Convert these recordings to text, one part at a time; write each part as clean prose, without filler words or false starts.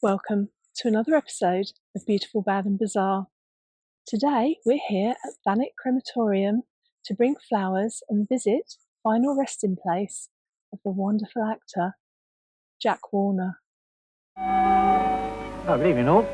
Welcome to another episode of Beautiful, Bad and Bizarre. Today we're here at Thanet Crematorium to bring flowers and visit final resting place of the wonderful actor, Jack Warner. Oh, good evening all.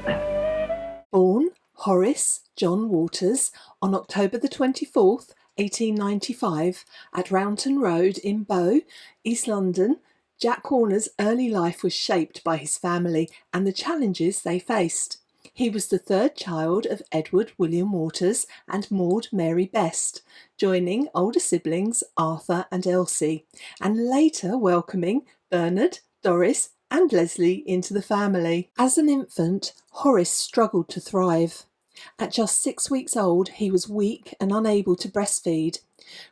Born Horace John Waters on October the 24th, 1895 at Rounton Road in Bow, East London, Jack Warner's early life was shaped by his family and the challenges they faced. He was the third child of Edward William Waters and Maud Mary Best, joining older siblings Arthur and Elsie, and later welcoming Bernard, Doris and Leslie into the family. As an infant, Horace struggled to thrive. At just 6 weeks old, he was weak and unable to breastfeed,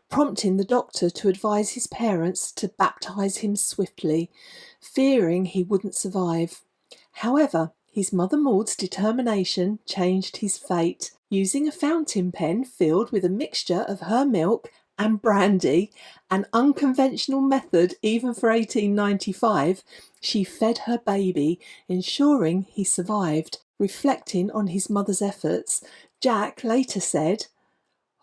prompting the doctor to advise his parents to baptise him swiftly, fearing he wouldn't survive. However, his mother Maud's determination changed his fate. Using a fountain pen filled with a mixture of her milk and brandy, an unconventional method even for 1895, she fed her baby, ensuring he survived. Reflecting on his mother's efforts, Jack later said,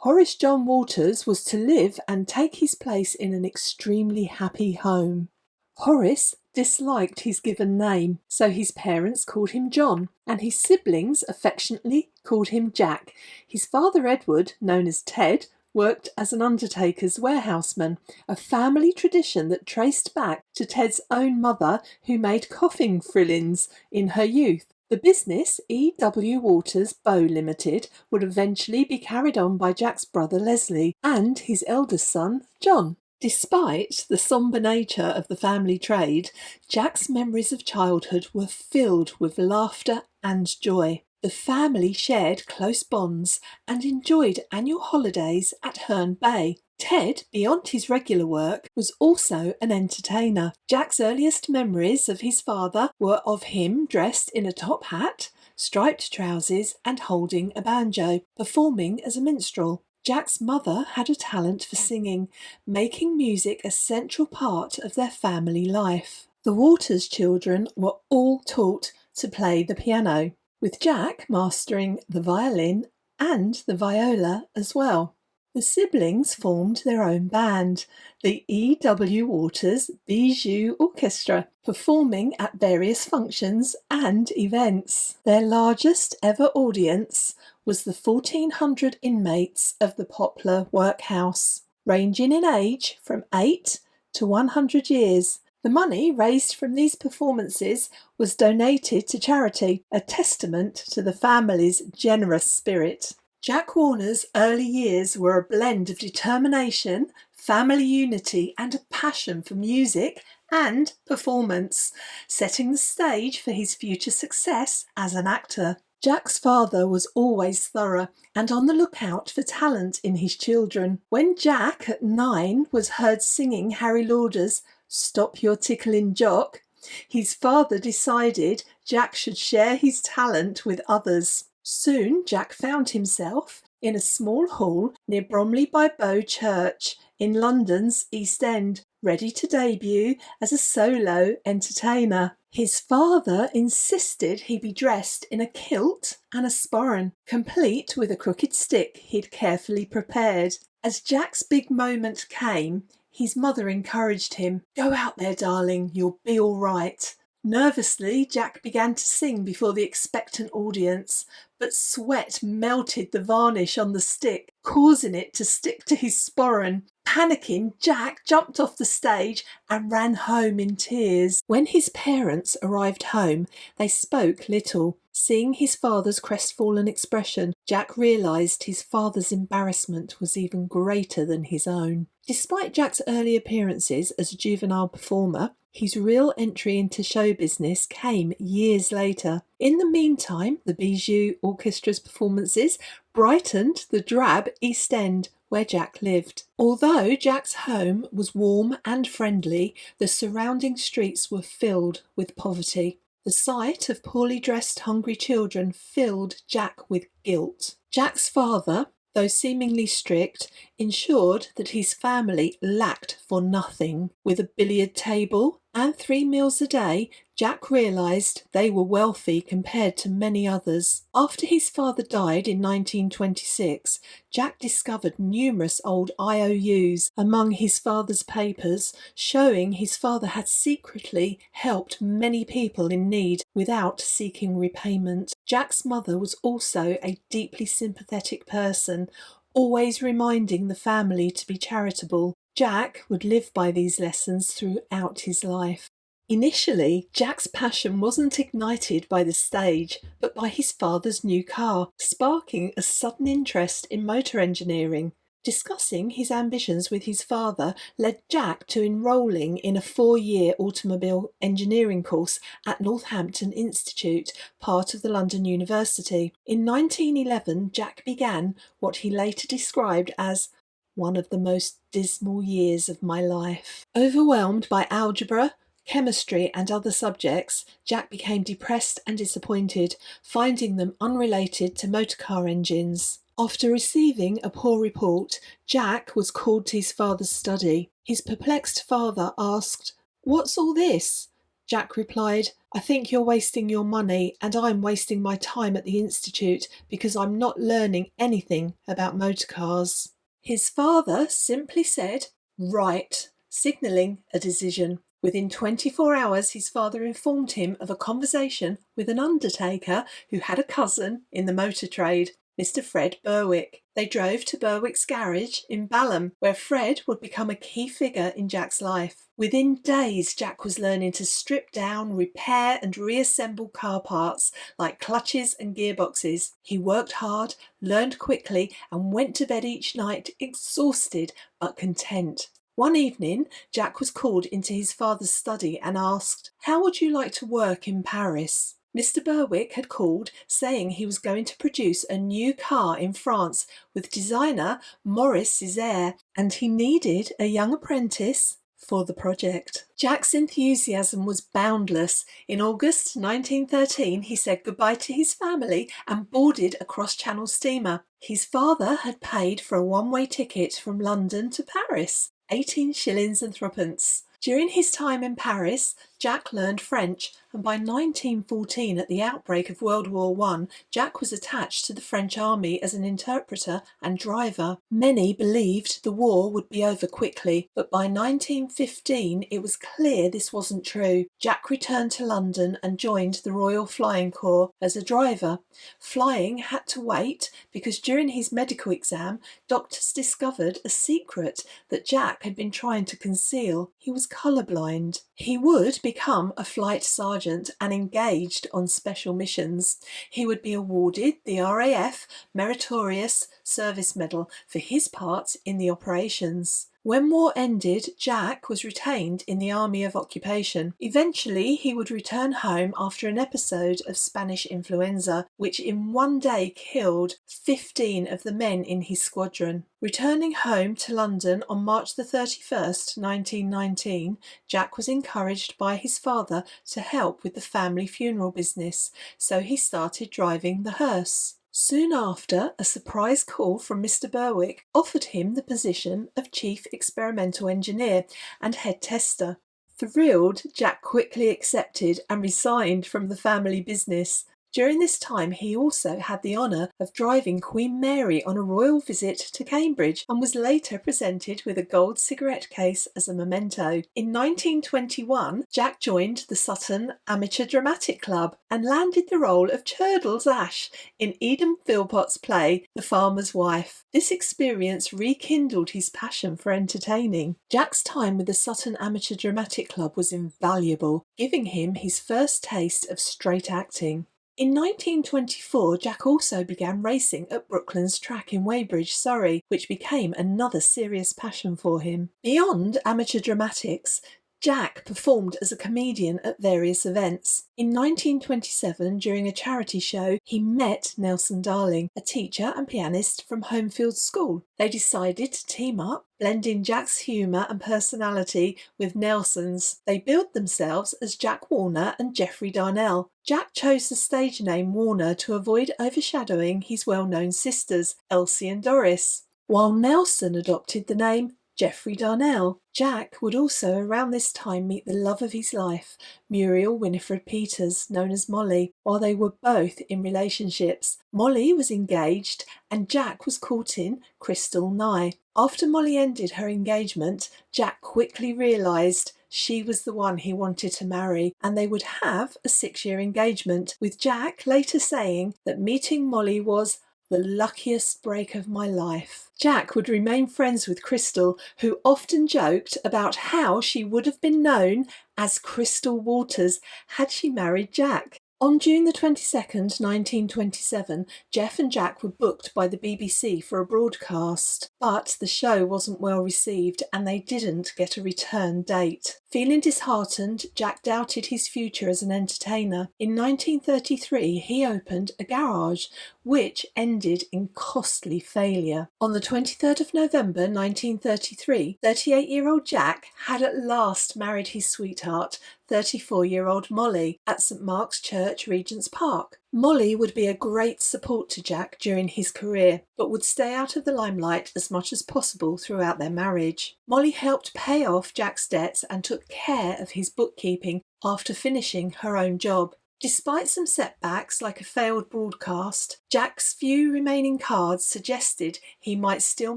"Horace John Waters was to live and take his place in an extremely happy home." Horace disliked his given name, so his parents called him John, and his siblings affectionately called him Jack. His father Edward, known as Ted, worked as an undertaker's warehouseman, a family tradition that traced back to Ted's own mother, who made coffin frillings in her youth. The business, E.W. Waters Bow Limited, would eventually be carried on by Jack's brother Leslie and his eldest son, John. Despite the sombre nature of the family trade, Jack's memories of childhood were filled with laughter and joy. The family shared close bonds and enjoyed annual holidays at Herne Bay. Ted, beyond his regular work, was also an entertainer. Jack's earliest memories of his father were of him dressed in a top hat, striped trousers and holding a banjo, performing as a minstrel. Jack's mother had a talent for singing, making music a central part of their family life. The Waters children were all taught to play the piano, with Jack mastering the violin and the viola as well. The siblings formed their own band, the E.W. Waters Bijou Orchestra, performing at various functions and events. Their largest ever audience was the 1,400 inmates of the Poplar Workhouse, ranging in age from 8 to 100 years. The money raised from these performances was donated to charity, a testament to the family's generous spirit. Jack Warner's early years were a blend of determination, family unity and a passion for music and performance, setting the stage for his future success as an actor. Jack's father was always thorough and on the lookout for talent in his children. When Jack, at 9, was heard singing Harry Lauder's "Stop Your Tickling Jock," his father decided Jack should share his talent with others. Soon Jack found himself in a small hall near Bromley by Bow Church in London's East End, ready to debut as a solo entertainer. His father insisted he be dressed in a kilt and a sporran, complete with a crooked stick he'd carefully prepared. As Jack's big moment came, his mother encouraged him. "Go out there, darling, you'll be all right." Nervously, Jack began to sing before the expectant audience, but sweat melted the varnish on the stick, causing it to stick to his sporran. Panicking, Jack jumped off the stage and ran home in tears. When his parents arrived home, they spoke little. Seeing his father's crestfallen expression, Jack realised his father's embarrassment was even greater than his own. Despite Jack's early appearances as a juvenile performer, his real entry into show business came years later. In the meantime, the Bijou Orchestra's performances brightened the drab East End where Jack lived. Although Jack's home was warm and friendly, the surrounding streets were filled with poverty. The sight of poorly dressed, hungry children filled Jack with guilt. Jack's father, though seemingly strict, ensured that his family lacked for nothing. With a billiard table and 3 meals a day, Jack realised they were wealthy compared to many others. After his father died in 1926, Jack discovered numerous old IOUs among his father's papers, showing his father had secretly helped many people in need without seeking repayment. Jack's mother was also a deeply sympathetic person, always reminding the family to be charitable. Jack would live by these lessons throughout his life. Initially, Jack's passion wasn't ignited by the stage, but by his father's new car, sparking a sudden interest in motor engineering. Discussing his ambitions with his father led Jack to enrolling in a 4-year automobile engineering course at Northampton Institute, part of the London University. In 1911, Jack began what he later described as one of the most dismal years of my life. Overwhelmed by algebra, chemistry and other subjects, Jack became depressed and disappointed, finding them unrelated to motorcar engines. After receiving a poor report, Jack was called to his father's study. His perplexed father asked, "What's all this?" Jack replied, "I think you're wasting your money and I'm wasting my time at the institute because I'm not learning anything about motorcars." His father simply said, "Right," signalling a decision. Within 24 hours, his father informed him of a conversation with an undertaker who had a cousin in the motor trade, Mr. Fred Berwick. They drove to Berwick's garage in Balham, where Fred would become a key figure in Jack's life. Within days, Jack was learning to strip down, repair and reassemble car parts like clutches and gearboxes. He worked hard, learned quickly and went to bed each night exhausted but content. One evening, Jack was called into his father's study and asked, "How would you like to work in Paris?" Mr. Berwick had called, saying he was going to produce a new car in France with designer Maurice Césaire, and he needed a young apprentice for the project. Jack's enthusiasm was boundless. In August 1913, he said goodbye to his family and boarded a cross-channel steamer. His father had paid for a one-way ticket from London to Paris, 18 shillings and threepence. During his time in Paris, Jack learned French, and by 1914, at the outbreak of World War I, Jack was attached to the French army as an interpreter and driver. Many believed the war would be over quickly, but by 1915 it was clear this wasn't true. Jack returned to London and joined the Royal Flying Corps as a driver. Flying had to wait because during his medical exam, doctors discovered a secret that Jack had been trying to conceal. He was colourblind. He would become a flight sergeant and engaged on special missions. He would be awarded the RAF Meritorious Service Medal for his part in the operations. When war ended, Jack was retained in the Army of Occupation. Eventually, he would return home after an episode of Spanish influenza, which in one day killed 15 of the men in his squadron. Returning home to London on March the 31st, 1919, Jack was encouraged by his father to help with the family funeral business, so he started driving the hearse. Soon after, a surprise call from Mr. Berwick offered him the position of Chief Experimental Engineer and Head Tester. Thrilled, Jack quickly accepted and resigned from the family business. During this time, he also had the honour of driving Queen Mary on a royal visit to Cambridge and was later presented with a gold cigarette case as a memento. In 1921, Jack joined the Sutton Amateur Dramatic Club and landed the role of Churdle's Ash in Eden Philpott's play The Farmer's Wife. This experience rekindled his passion for entertaining. Jack's time with the Sutton Amateur Dramatic Club was invaluable, giving him his first taste of straight acting. In 1924, Jack also began racing at Brooklands Track in Weybridge, Surrey, which became another serious passion for him. Beyond amateur dramatics, Jack performed as a comedian at various events. In 1927, during a charity show, he met Nelson Darling, a teacher and pianist from Homefield School. They decided to team up, blending Jack's humour and personality with Nelson's. They billed themselves as Jack Warner and Geoffrey Darnell. Jack chose the stage name Warner to avoid overshadowing his well-known sisters, Elsie and Doris, while Nelson adopted the name Geoffrey Darnell. Jack would also around this time meet the love of his life, Muriel Winifred Peters, known as Mollie, while they were both in relationships. Mollie was engaged and Jack was courting Crystal Nye. After Mollie ended her engagement, Jack quickly realised she was the one he wanted to marry, and they would have a 6-year engagement, with Jack later saying that meeting Mollie was the luckiest break of my life. Jack would remain friends with Crystal, who often joked about how she would have been known as Crystal Waters had she married Jack. On June the 22nd, 1927, Jeff and Jack were booked by the BBC for a broadcast, but the show wasn't well received and they didn't get a return date. Feeling disheartened, Jack doubted his future as an entertainer. In 1933, he opened a garage, which ended in costly failure. On the 23rd of November 1933, 38-year-old Jack had at last married his sweetheart, 34-year-old Mollie, at St Mark's Church, Regent's Park. Mollie would be a great support to Jack during his career, but would stay out of the limelight as much as possible throughout their marriage. Mollie helped pay off Jack's debts and took care of his bookkeeping after finishing her own job. Despite some setbacks like a failed broadcast, Jack's few remaining cards suggested he might still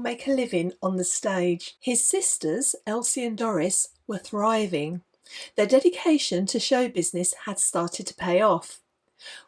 make a living on the stage. His sisters, Elsie and Doris, were thriving. Their dedication to show business had started to pay off.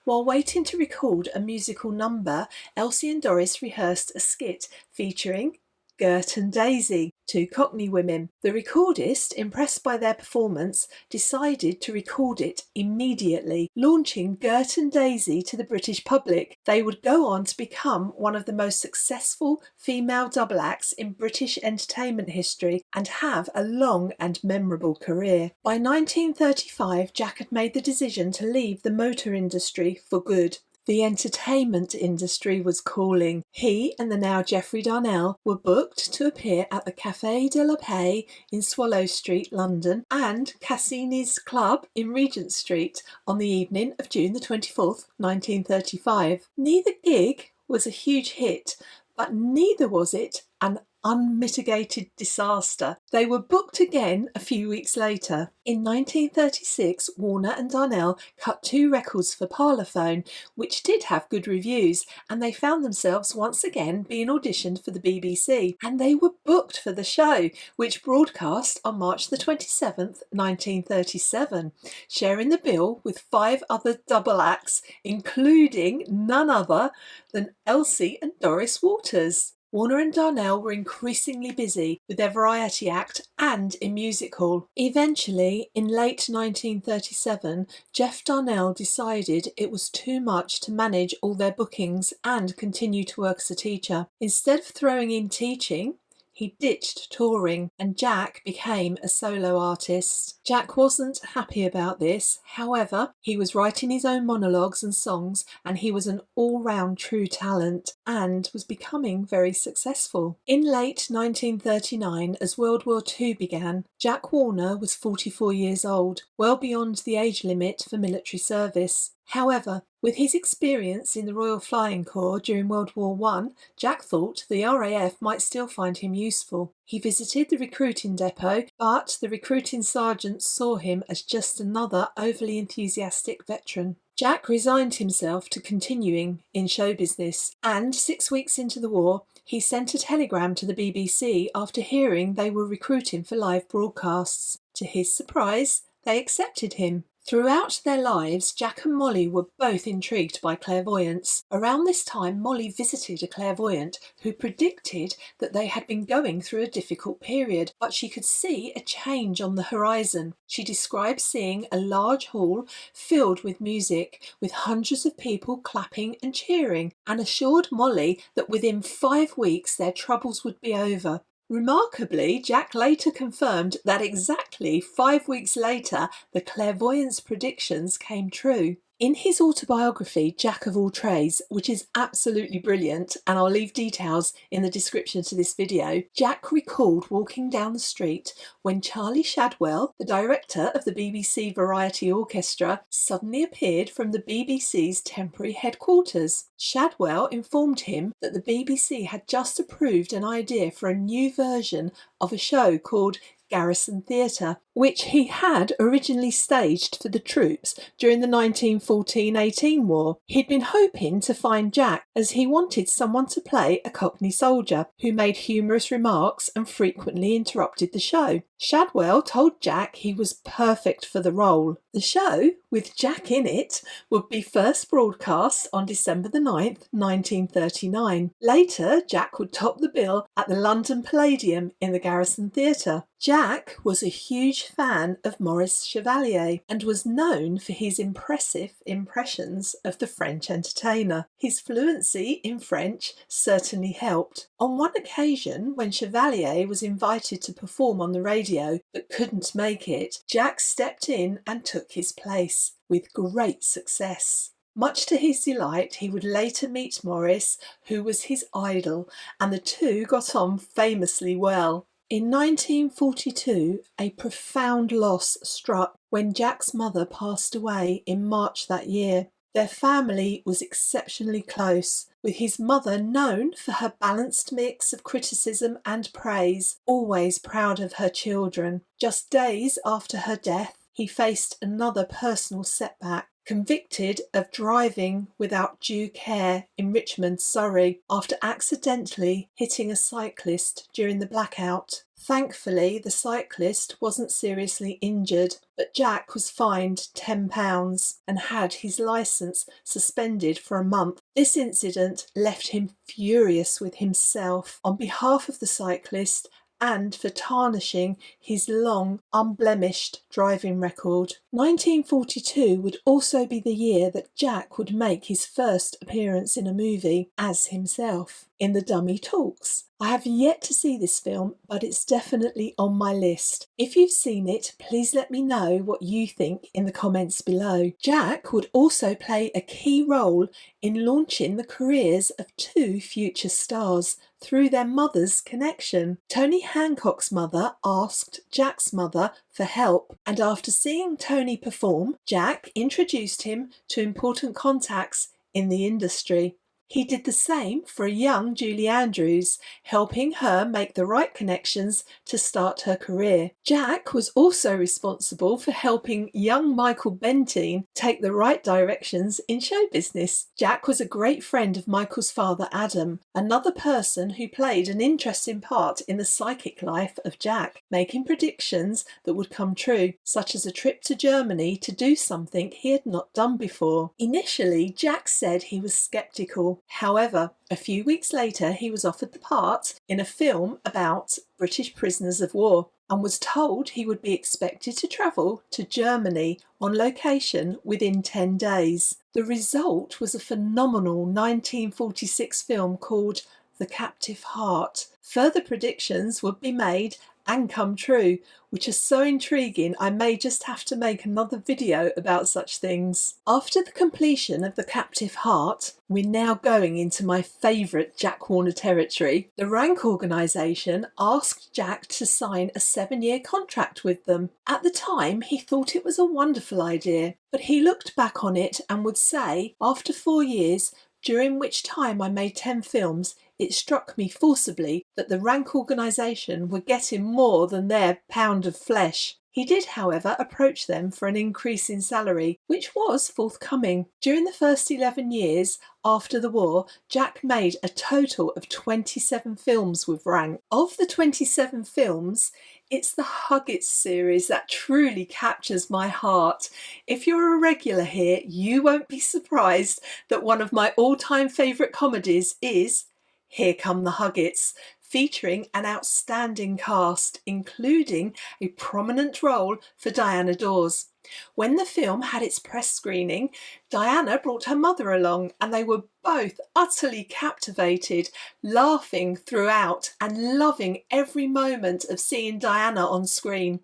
While waiting to record a musical number, Elsie and Doris rehearsed a skit featuring Gert and Daisy, 2 Cockney women. The recordist, impressed by their performance, decided to record it immediately, launching Gert and Daisy to the British public. They would go on to become one of the most successful female double acts in British entertainment history and have a long and memorable career. By 1935, Jack had made the decision to leave the motor industry for good. The entertainment industry was calling. He and the now Geoffrey Darnell were booked to appear at the Café de la Paix in Swallow Street, London, and Cassini's Club in Regent Street on the evening of June the 24th, 1935. Neither gig was a huge hit, but neither was it an unmitigated disaster. They were booked again a few weeks later. In 1936, Warner and Darnell cut 2 records for Parlophone, which did have good reviews, and they found themselves once again being auditioned for the BBC, and they were booked for the show, which broadcast on March the 27th, 1937, sharing the bill with 5 other double acts, including none other than Elsie and Doris Waters. Warner and Darnell were increasingly busy with their variety act and in music hall. Eventually, in late 1937, Geoff Darnell decided it was too much to manage all their bookings and continue to work as a teacher. Instead of throwing in teaching, he ditched touring and Jack became a solo artist. Jack wasn't happy about this. However, he was writing his own monologues and songs and he was an all-round true talent and was becoming very successful. In late 1939, as World War II began, Jack Warner was 44 years old, well beyond the age limit for military service. However, with his experience in the Royal Flying Corps during World War I, Jack thought the RAF might still find him useful. He visited the recruiting depot, but the recruiting sergeant saw him as just another overly enthusiastic veteran. Jack resigned himself to continuing in show business, and 6 weeks into the war, he sent a telegram to the BBC after hearing they were recruiting for live broadcasts. To his surprise, they accepted him. Throughout their lives, Jack and Mollie were both intrigued by clairvoyance. Around this time, Mollie visited a clairvoyant who predicted that they had been going through a difficult period, but she could see a change on the horizon. She described seeing a large hall filled with music, with hundreds of people clapping and cheering, and assured Mollie that within 5 weeks their troubles would be over. Remarkably, Jack later confirmed that exactly 5 weeks later, the clairvoyant's predictions came true. In his autobiography, Jack of All Trades, which is absolutely brilliant, and I'll leave details in the description to this video, Jack recalled walking down the street when Charlie Shadwell, the director of the BBC Variety Orchestra, suddenly appeared from the BBC's temporary headquarters. Shadwell informed him that the BBC had just approved an idea for a new version of a show called Garrison Theatre, which he had originally staged for the troops during the 1914-18 war. He'd been hoping to find Jack as he wanted someone to play a Cockney soldier who made humorous remarks and frequently interrupted the show. Shadwell told Jack he was perfect for the role. The show, with Jack in it, would be first broadcast on December the 9th, 1939. Later, Jack would top the bill at the London Palladium in the Garrison Theatre. Jack was a huge fan of Maurice Chevalier and was known for his impressive impressions of the French entertainer. His fluency in French certainly helped. On one occasion, when Chevalier was invited to perform on the radio but couldn't make it, Jack stepped in and took his place, with great success. Much to his delight, he would later meet Maurice, who was his idol, and the two got on famously well. In 1942, a profound loss struck when Jack's mother passed away in March that year. Their family was exceptionally close, with his mother known for her balanced mix of criticism and praise, always proud of her children. Just days after her death, he faced another personal setback. Convicted of driving without due care in Richmond, Surrey, after accidentally hitting a cyclist during the blackout. Thankfully, the cyclist wasn't seriously injured, but Jack was fined £10 and had his licence suspended for a month. This incident left him furious with himself on behalf of the cyclist and for tarnishing his long, unblemished driving record. 1942 would also be the year that Jack would make his first appearance in a movie as himself, in The Dummy Talks. I have yet to see this film, but it's definitely on my list. If you've seen it, please let me know what you think in the comments below. Jack would also play a key role in launching the careers of two future stars through their mother's connection. Tony Hancock's mother asked Jack's mother for help, and after seeing Tony perform, Jack introduced him to important contacts in the industry. He did the same for a young Julie Andrews, helping her make the right connections to start her career. Jack was also responsible for helping young Michael Bentine take the right directions in show business. Jack was a great friend of Michael's father, Adam, another person who played an interesting part in the psychic life of Jack, making predictions that would come true, such as a trip to Germany to do something he had not done before. Initially, Jack said he was sceptical. However, a few weeks later he was offered the part in a film about British prisoners of war and was told he would be expected to travel to Germany on location within 10 days. The result was a phenomenal 1946 film called The Captive Heart. Further predictions would be made and come true, which are so intriguing I may just have to make another video about such things. After the completion of The Captive Heart, we're now going into my favourite Jack Warner territory. The Rank organisation asked Jack to sign a 7-year contract with them. At the time, he thought it was a wonderful idea, but he looked back on it and would say, after 4 years, during which time I made 10 films, it struck me forcibly that the Rank organisation were getting more than their pound of flesh. He did, however, approach them for an increase in salary, which was forthcoming. During the first 11 years after the war, Jack made a total of 27 films with Rank. Of the 27 films, it's the Huggett series that truly captures my heart. If you're a regular here, you won't be surprised that one of my all-time favourite comedies is Here Come the Huggets, featuring an outstanding cast, including a prominent role for Diana Dawes. When the film had its press screening, Diana brought her mother along and they were both utterly captivated, laughing throughout and loving every moment of seeing Diana on screen.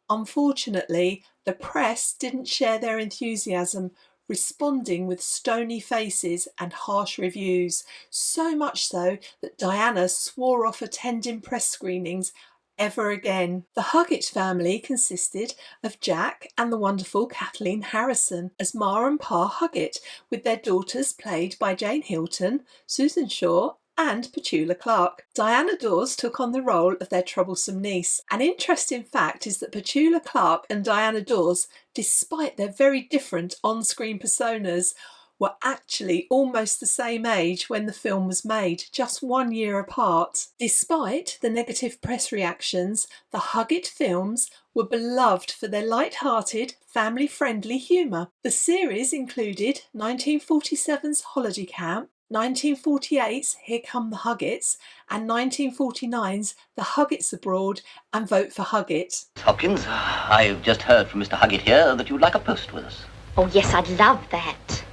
Unfortunately, the press didn't share their enthusiasm, responding with stony faces and harsh reviews, so much so that Diana swore off attending press screenings ever again. The Huggett family consisted of Jack and the wonderful Kathleen Harrison as Ma and Pa Huggett, with their daughters played by Jane Hilton, Susan Shaw and Petula Clark. Diana Dawes took on the role of their troublesome niece. An interesting fact is that Petula Clark and Diana Dawes, despite their very different on-screen personas, were actually almost the same age when the film was made, just 1 year apart. Despite the negative press reactions, the Huggett films were beloved for their light-hearted, family-friendly humour. The series included 1947's Holiday Camp, 1948's Here Come the Huggetts, and 1949's The Huggetts Abroad and Vote for Huggett. Hopkins, I've just heard from Mr. Huggett here that you'd like a post with us. Oh, yes, I'd love that.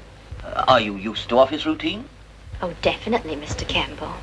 Are you used to office routine? Oh, definitely, Mr. Campbell.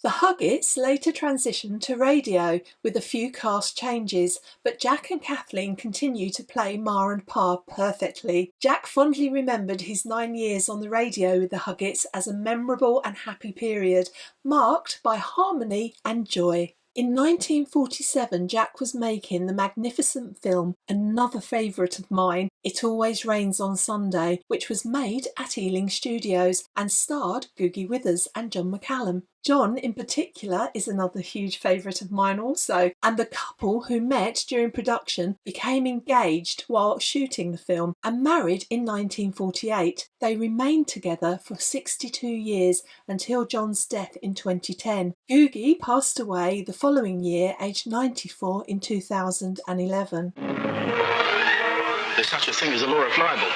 The Huggetts later transitioned to radio with a few cast changes, but Jack and Kathleen continue to play Ma and Pa perfectly. Jack fondly remembered his 9 years on the radio with the Huggetts as a memorable and happy period, marked by harmony and joy. In 1947, Jack was making the magnificent film, another favourite of mine, It Always Rains on Sunday, which was made at Ealing Studios and starred Googie Withers and John McCallum. John, in particular, is another huge favourite of mine also, and the couple who met during production became engaged while shooting the film and married in 1948. They remained together for 62 years until John's death in 2010. Googie passed away the following year, aged 94, in 2011. There's such a thing as a law of libel.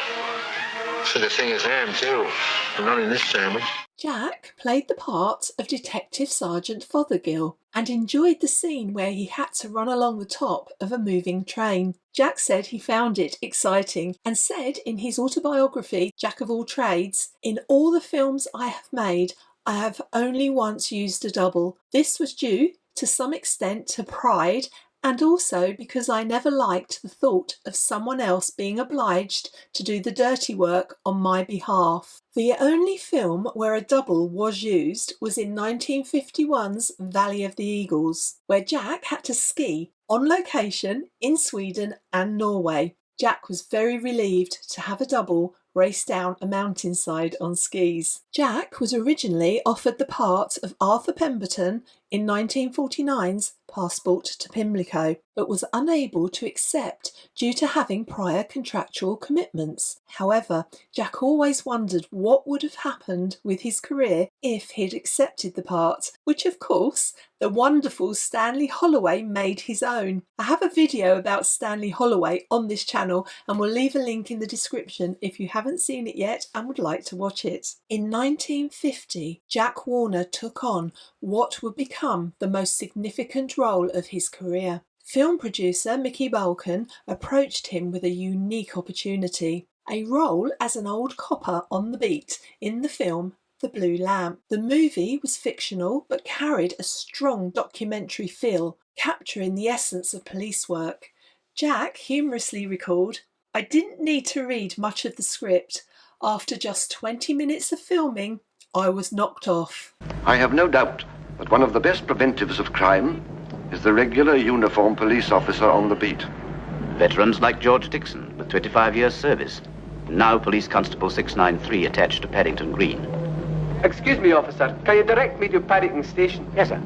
Such a thing as ham, too. But not in this family. Jack played the part of Detective Sergeant Fothergill and enjoyed the scene where he had to run along the top of a moving train. Jack said he found it exciting and said in his autobiography, Jack of All Trades, "In all the films I have made, I have only once used a double. This was due to some extent to pride and also because I never liked the thought of someone else being obliged to do the dirty work on my behalf." The only film where a double was used was in 1951's Valley of the Eagles, where Jack had to ski on location in Sweden and Norway. Jack was very relieved to have a double race down a mountainside on skis. Jack was originally offered the part of Arthur Pemberton in 1949's Passport to Pimlico, but was unable to accept due to having prior contractual commitments. However, Jack always wondered what would have happened with his career if he'd accepted the part, which of course the wonderful Stanley Holloway made his own. I have a video about Stanley Holloway on this channel and will leave a link in the description if you haven't seen it yet and would like to watch it. In 1950, Jack Warner took on what would become the most significant role of his career. Film producer Mickey Balkan approached him with a unique opportunity, a role as an old copper on the beat in the film The Blue Lamp. The movie was fictional but carried a strong documentary feel, capturing the essence of police work. Jack humorously recalled, "I didn't need to read much of the script. After just 20 minutes of filming, I was knocked off." I have no doubt that one of the best preventives of crime is the regular uniformed police officer on the beat. Veterans like George Dixon, with 25 years' service. Now Police Constable 693 attached to Paddington Green. Excuse me, officer. Can you direct me to Paddington Station? Yes, sir.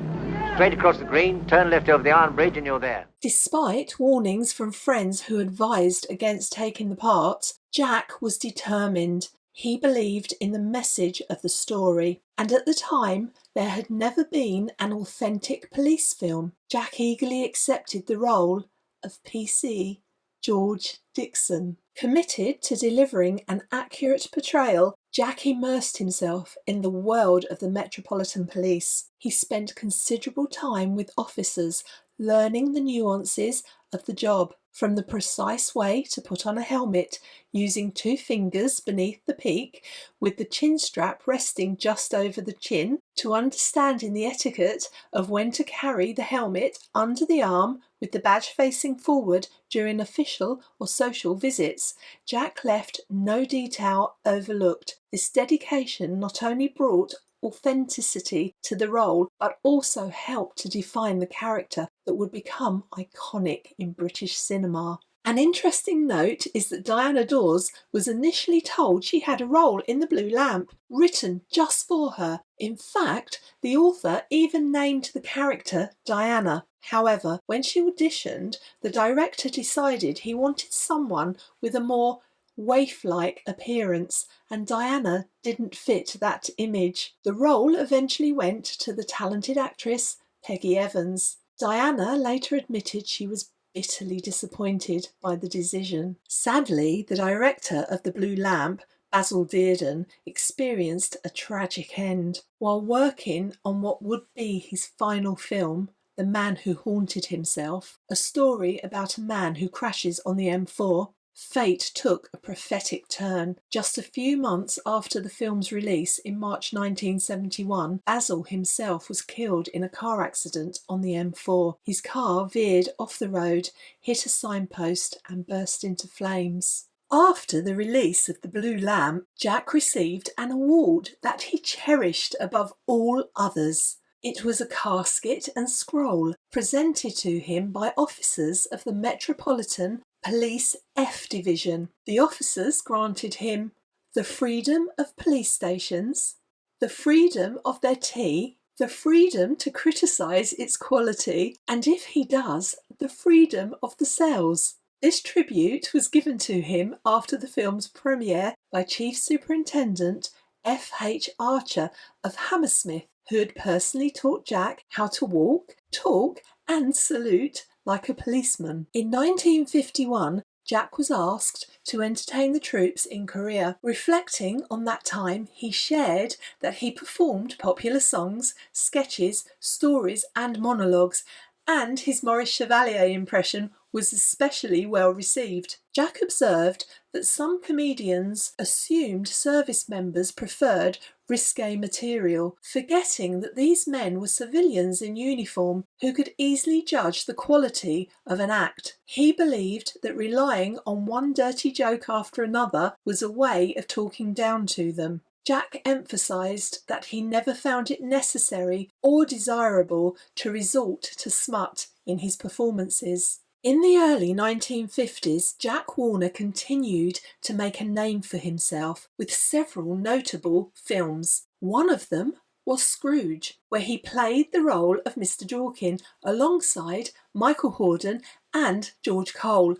Straight across the green, turn left over the iron bridge and you're there. Despite warnings from friends who advised against taking the part, Jack was determined. He believed in the message of the story, and at the time there had never been an authentic police film. Jack eagerly accepted the role of PC George Dixon. Committed to delivering an accurate portrayal, Jack immersed himself in the world of the Metropolitan Police. He spent considerable time with officers, learning the nuances of the job, from the precise way to put on a helmet using 2 fingers beneath the peak with the chin strap resting just over the chin, to understanding the etiquette of when to carry the helmet under the arm with the badge facing forward during official or social visits. Jack left no detail overlooked. This dedication not only brought authenticity to the role, but also helped to define the character that would become iconic in British cinema. An interesting note is that Diana Dawes was initially told she had a role in The Blue Lamp, written just for her. In fact, the author even named the character Diana. However, when she auditioned, the director decided he wanted someone with a more waif-like appearance, and Diana didn't fit that image. The role eventually went to the talented actress Peggy Evans. Diana later admitted she was bitterly disappointed by the decision. Sadly, the director of The Blue Lamp, Basil Dearden, experienced a tragic end. While working on what would be his final film, The Man Who Haunted Himself, a story about a man who crashes on the M4, fate took a prophetic turn. Just a few months after the film's release in March 1971, Basil himself was killed in a car accident on the M4. His car veered off the road, hit a signpost and burst into flames. After the release of The Blue Lamp, Jack received an award that he cherished above all others. It was a casket and scroll presented to him by officers of the Metropolitan Police F Division. The officers granted him the freedom of police stations, the freedom of their tea, the freedom to criticise its quality, and if he does, the freedom of the cells. This tribute was given to him after the film's premiere by Chief Superintendent F.H. Archer of Hammersmith, who had personally taught Jack how to walk, talk, and salute like a policeman. In 1951, Jack was asked to entertain the troops in Korea. Reflecting on that time, he shared that he performed popular songs, sketches, stories, and monologues, and his Maurice Chevalier impression was especially well received. Jack observed that some comedians assumed service members preferred risque material, forgetting that these men were civilians in uniform who could easily judge the quality of an act. He believed that relying on one dirty joke after another was a way of talking down to them. Jack emphasised that he never found it necessary or desirable to resort to smut in his performances. In the early 1950s, Jack Warner continued to make a name for himself with several notable films. One of them was Scrooge, where he played the role of Mr. Jorkin alongside Michael Hordern and George Cole,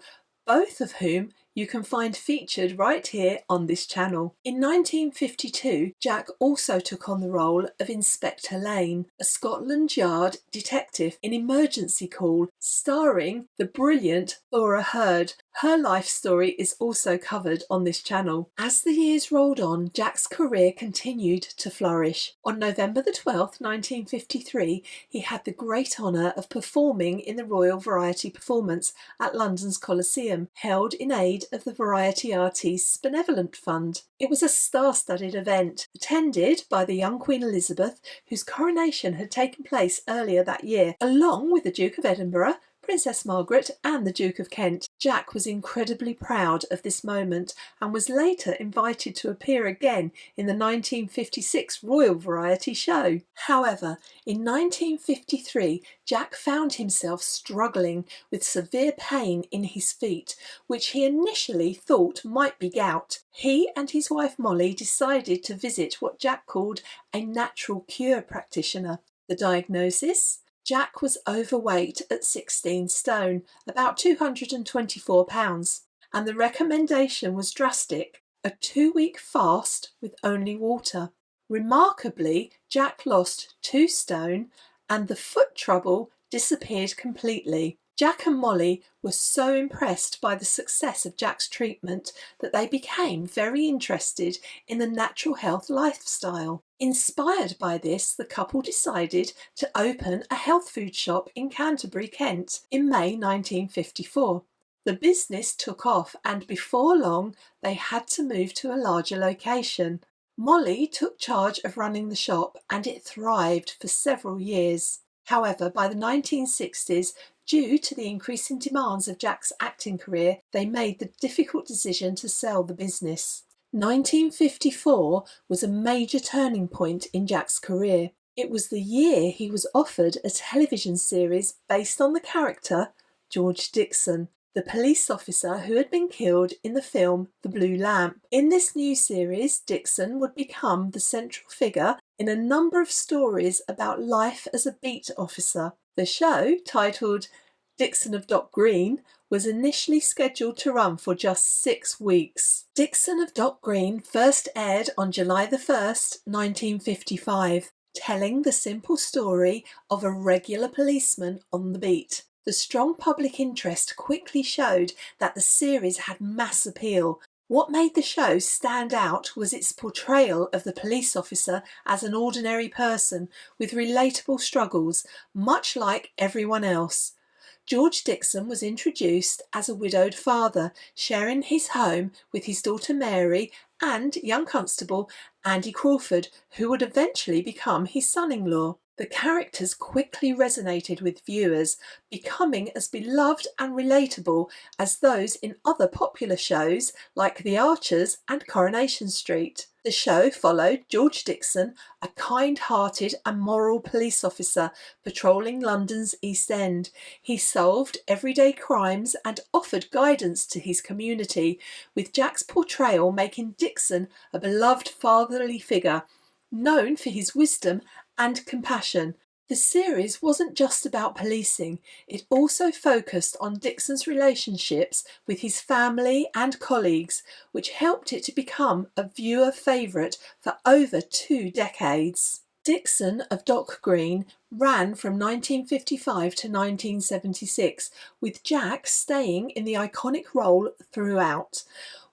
both of whom you can find featured right here on this channel. In 1952, Jack also took on the role of Inspector Lane, a Scotland Yard detective in Emergency Call, starring the brilliant Laura Hurd. Her life story is also covered on this channel. As the years rolled on, Jack's career continued to flourish. On November the 12th, 1953, he had the great honour of performing in the Royal Variety Performance at London's Coliseum, held in aid of the Variety Artists Benevolent Fund. It was a star-studded event, attended by the young Queen Elizabeth, whose coronation had taken place earlier that year, along with the Duke of Edinburgh, Princess Margaret and the Duke of Kent. Jack was incredibly proud of this moment and was later invited to appear again in the 1956 Royal Variety Show. However, in 1953, Jack found himself struggling with severe pain in his feet, which he initially thought might be gout. He and his wife Mollie decided to visit what Jack called a natural cure practitioner. The diagnosis? Jack was overweight at 16 stone, about 224 pounds, and the recommendation was drastic, a 2-week fast with only water. Remarkably, Jack lost 2 stone and the foot trouble disappeared completely. Jack and Mollie were so impressed by the success of Jack's treatment that they became very interested in the natural health lifestyle. Inspired by this, the couple decided to open a health food shop in Canterbury, Kent in May 1954. The business took off, and before long they had to move to a larger location. Mollie took charge of running the shop, and it thrived for several years. However, by the 1960s, due to the increasing demands of Jack's acting career, they made the difficult decision to sell the business. 1954 was a major turning point in Jack's career. It was the year he was offered a television series based on the character George Dixon, the police officer who had been killed in the film The Blue Lamp. In this new series, Dixon would become the central figure in a number of stories about life as a beat officer. The show, titled Dixon of Dock Green, was initially scheduled to run for just 6 weeks. Dixon of Dock Green first aired on July 1st, 1955, telling the simple story of a regular policeman on the beat. The strong public interest quickly showed that the series had mass appeal. What made the show stand out was its portrayal of the police officer as an ordinary person with relatable struggles, much like everyone else. George Dixon was introduced as a widowed father, sharing his home with his daughter Mary and young constable Andy Crawford, who would eventually become his son-in-law. The characters quickly resonated with viewers, becoming as beloved and relatable as those in other popular shows like The Archers and Coronation Street. The show followed George Dixon, a kind-hearted and moral police officer patrolling London's East End. He solved everyday crimes and offered guidance to his community, with Jack's portrayal making Dixon a beloved fatherly figure, known for his wisdom and compassion. The series wasn't just about policing, it also focused on Dixon's relationships with his family and colleagues, which helped it to become a viewer favourite for over 2 decades. Dixon of Dock Green ran from 1955 to 1976, with Jack staying in the iconic role throughout.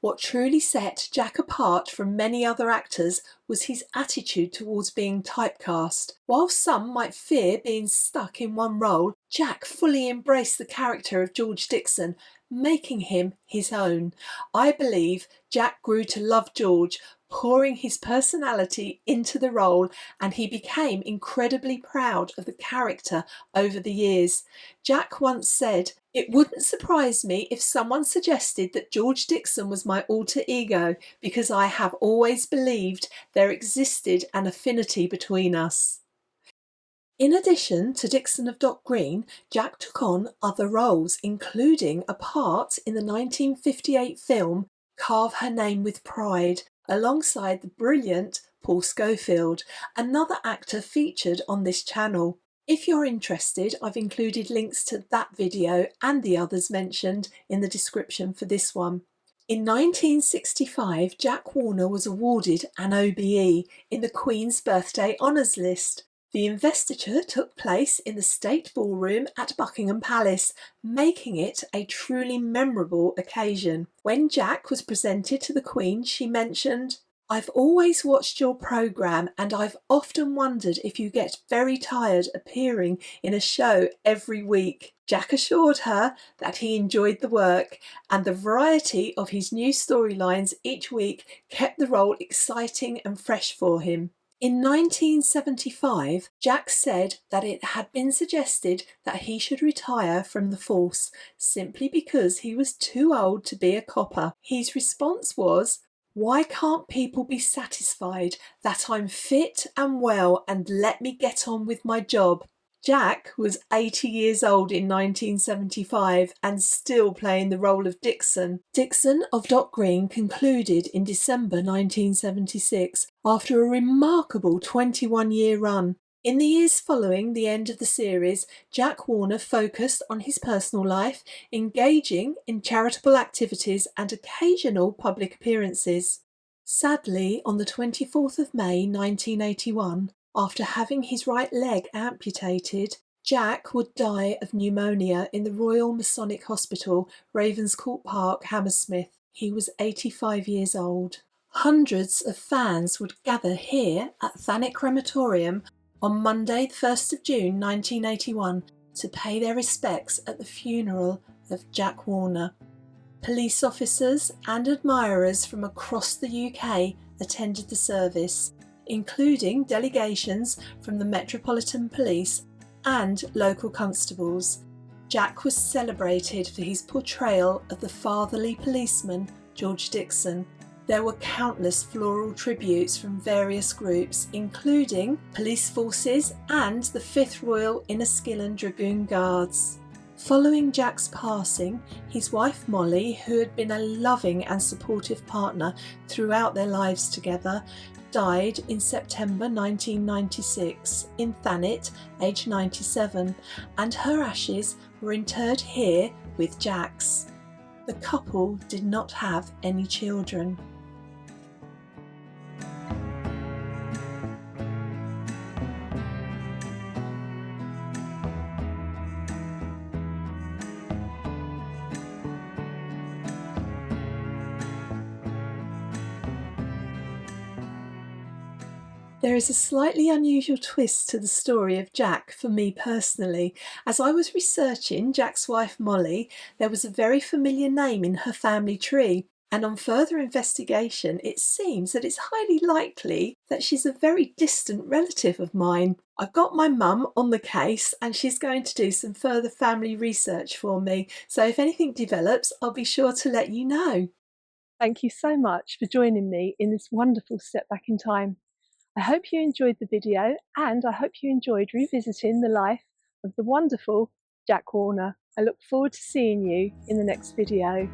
What truly set Jack apart from many other actors was his attitude towards being typecast. While some might fear being stuck in one role, Jack fully embraced the character of George Dixon, making him his own. I believe Jack grew to love George, pouring his personality into the role, and he became incredibly proud of the character over the years. Jack once said, "It wouldn't surprise me if someone suggested that George Dixon was my alter ego, because I have always believed there existed an affinity between us." In addition to Dixon of Dock Green, Jack took on other roles, including a part in the 1958 film Carve Her Name with Pride, alongside the brilliant Paul Schofield, another actor featured on this channel. If you're interested, I've included links to that video and the others mentioned in the description for this one. In 1965, Jack Warner was awarded an OBE in the Queen's Birthday Honours List. The investiture took place in the State Ballroom at Buckingham Palace, making it a truly memorable occasion. When Jack was presented to the Queen, she mentioned, "I've always watched your programme, and I've often wondered if you get very tired appearing in a show every week." Jack assured her that he enjoyed the work, and the variety of his new storylines each week kept the role exciting and fresh for him. In 1975, Jack said that it had been suggested that he should retire from the force simply because he was too old to be a copper. His response was, "Why can't people be satisfied that I'm fit and well and let me get on with my job?" Jack was 80 years old in 1975 and still playing the role of Dixon. Dixon of Dock Green concluded in December 1976 after a remarkable 21-year run. In the years following the end of the series, Jack Warner focused on his personal life, engaging in charitable activities and occasional public appearances. Sadly, on the 24th of May 1981, after having his right leg amputated, Jack would die of pneumonia in the Royal Masonic Hospital, Ravenscourt Park, Hammersmith. He was 85 years old. Hundreds of fans would gather here at Thanet Crematorium on Monday, the 1st of June 1981 to pay their respects at the funeral of Jack Warner. Police officers and admirers from across the UK attended the service, including delegations from the Metropolitan Police and local constables. Jack was celebrated for his portrayal of the fatherly policeman, George Dixon. There were countless floral tributes from various groups, including police forces and the 5th Royal Inniskillen Dragoon Guards. Following Jack's passing, his wife Mollie, who had been a loving and supportive partner throughout their lives together, died in September 1996 in Thanet, aged 97, and her ashes were interred here with Jack's. The couple did not have any children. There is a slightly unusual twist to the story of Jack for me personally. As I was researching Jack's wife Mollie, there was a very familiar name in her family tree, and on further investigation it seems that it's highly likely that she's a very distant relative of mine. I've got my mum on the case and she's going to do some further family research for me, so if anything develops I'll be sure to let you know. Thank you so much for joining me in this wonderful step back in time. I hope you enjoyed the video, and I hope you enjoyed revisiting the life of the wonderful Jack Warner. I look forward to seeing you in the next video.